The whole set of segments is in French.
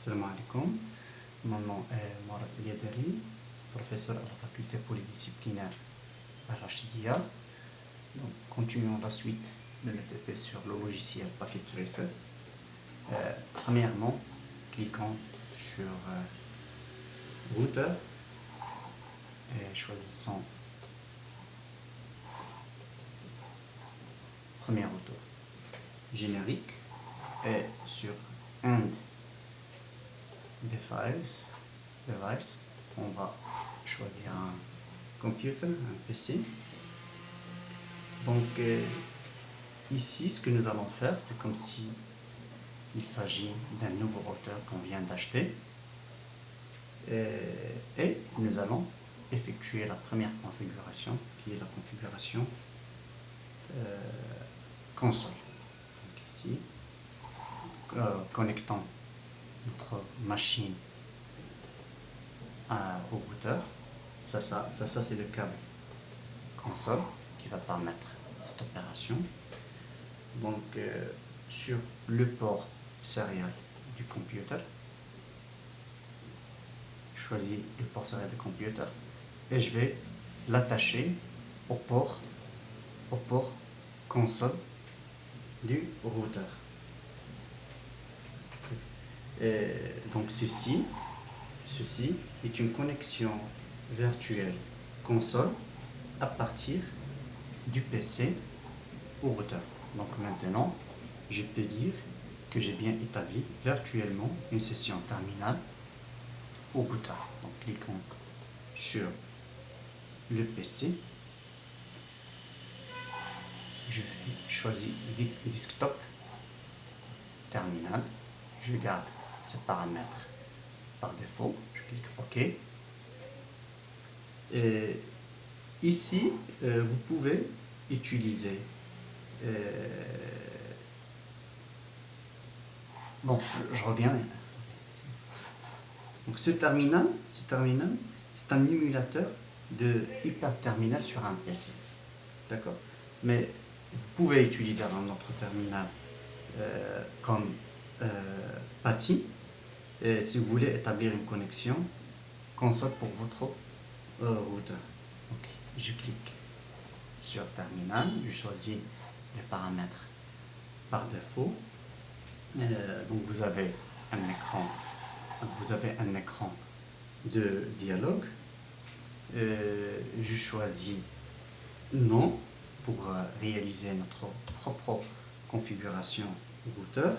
Salam alaikum. Mon nom est Mourad Yadari, professeur à la faculté polydisciplinaire à Rachidia. Donc, continuons la suite de notre EP sur le logiciel Packet Tracer. Premièrement, cliquons sur Router et choisissons premier routeur générique et sur End Device, on va choisir un computer, un PC. Donc ici, ce que nous allons faire, c'est comme si il s'agit d'un nouveau routeur qu'on vient d'acheter. Et nous allons effectuer la première configuration, qui est la configuration console. Donc ici, connectons notre machine au routeur. Ça c'est le câble console qui va permettre cette opération. Donc sur le port serial du computer, je choisis le port serial du computer et je vais l'attacher au port console du routeur. Et donc ceci est une connexion virtuelle console à partir du PC au routeur. Donc maintenant, je peux dire que j'ai bien établi virtuellement une session terminale au routeur. Donc cliquons sur le PC. Je vais choisir desktop terminal. Je garde ces paramètres par défaut. Je clique OK. Et ici, vous pouvez utiliser bon, je reviens. Donc ce terminal, c'est un émulateur de hyperterminal sur un PC. D'accord? Mais vous pouvez utiliser un autre terminal comme PATI si vous voulez établir une connexion console pour votre routeur. Donc, je clique sur terminal, je choisis les paramètres par défaut. Donc vous avez un écran de dialogue. Je choisis non pour réaliser notre propre configuration routeur.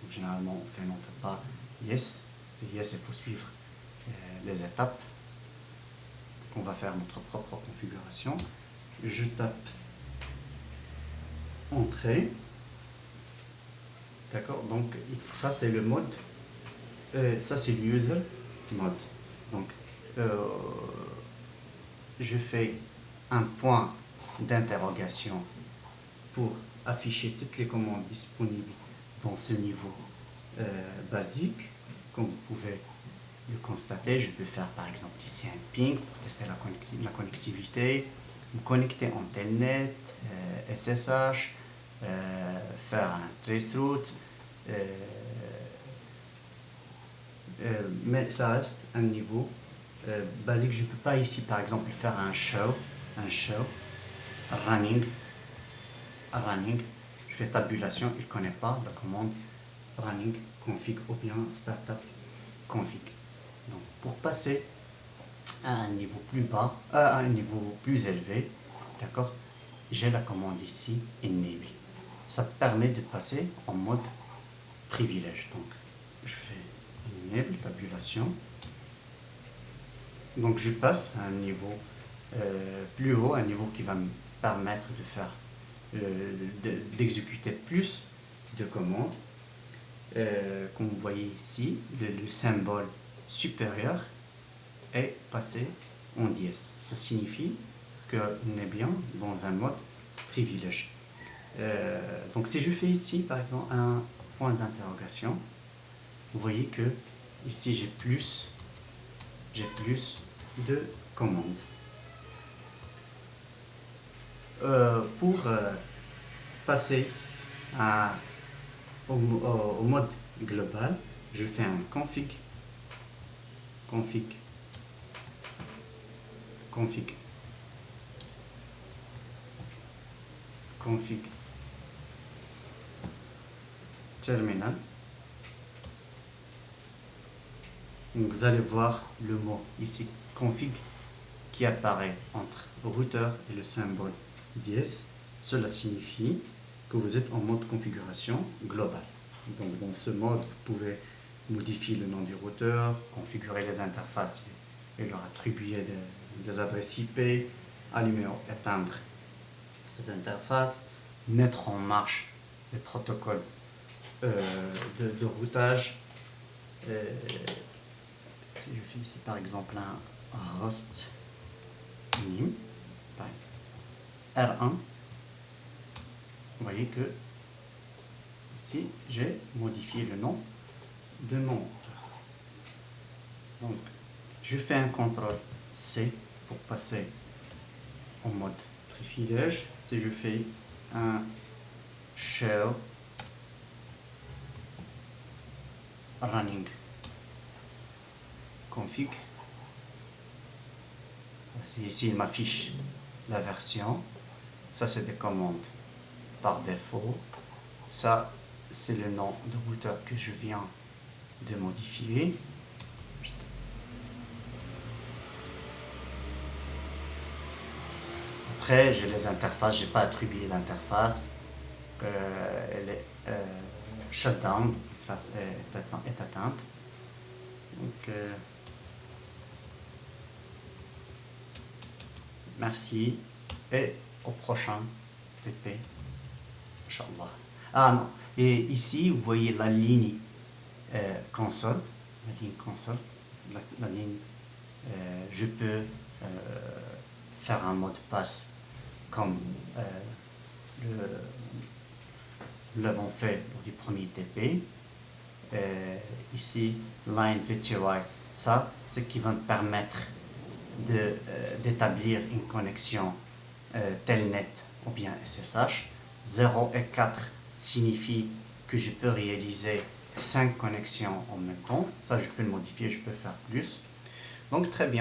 Donc, généralement on ne fait pas yes. C'est yes, il faut suivre les étapes. On va faire notre propre configuration. Je tape entrée. D'accord, donc ça c'est le mode, ça c'est le user mode. Donc je fais un point d'interrogation pour afficher toutes les commandes disponibles dans ce niveau basique. Comme vous pouvez le constater, je peux faire par exemple ici un ping pour tester la connectivité, me connecter en telnet, SSH, faire un traceroute, mais ça reste un niveau basique. Je ne peux pas ici par exemple faire un show running. Je fais tabulation, il ne connaît pas la commande running config ou bien startup config. Donc pour passer à un niveau plus bas, à un niveau plus élevé, d'accord, j'ai la commande ici enable. Ça permet de passer en mode privilège. Donc je fais enable tabulation. Donc je passe à un niveau plus haut, un niveau qui va me permettre de faire d'exécuter plus de commandes. Comme vous voyez ici, le symbole supérieur est passé en dièse. Ça signifie qu'on est bien dans un mode privilège. Donc si je fais ici par exemple un point d'interrogation, vous voyez que ici j'ai plus de commandes. Pour passer au mode global, je fais un config, terminal. Donc vous allez voir le mot ici, config, qui apparaît entre routeur et le symbole dièse. Cela signifie que vous êtes en mode configuration globale. Donc dans ce mode, vous pouvez modifier le nom du routeur, configurer les interfaces et leur attribuer des adresses IP, allumer ou éteindre ces interfaces, mettre en marche les protocoles de routage. Si je fais ici par exemple un host name R1, vous voyez que ici j'ai modifié le nom de mon routeur. Donc je fais un CTRL C pour passer en mode privilège. Si je fais un shell running config, ici il m'affiche la version. Ça c'est des commandes par défaut. Ça c'est le nom de routeur que je viens de modifier. Après j'ai les interfaces, j'ai pas attribué l'interface. Elle est shutdown, est atteinte. Donc merci et au prochain TP, Inch'Allah. Ah non, et ici vous voyez la ligne console, la ligne je peux faire un mot de passe comme nous l'avons fait lors du premier TP. Ici, line VTY, ça c'est qui va me permettre d'établir une connexion Telnet ou bien SSH. 0 et 4 signifie que je peux réaliser 5 connexions en même temps. Ça je peux le modifier, je peux faire plus. Donc très bien.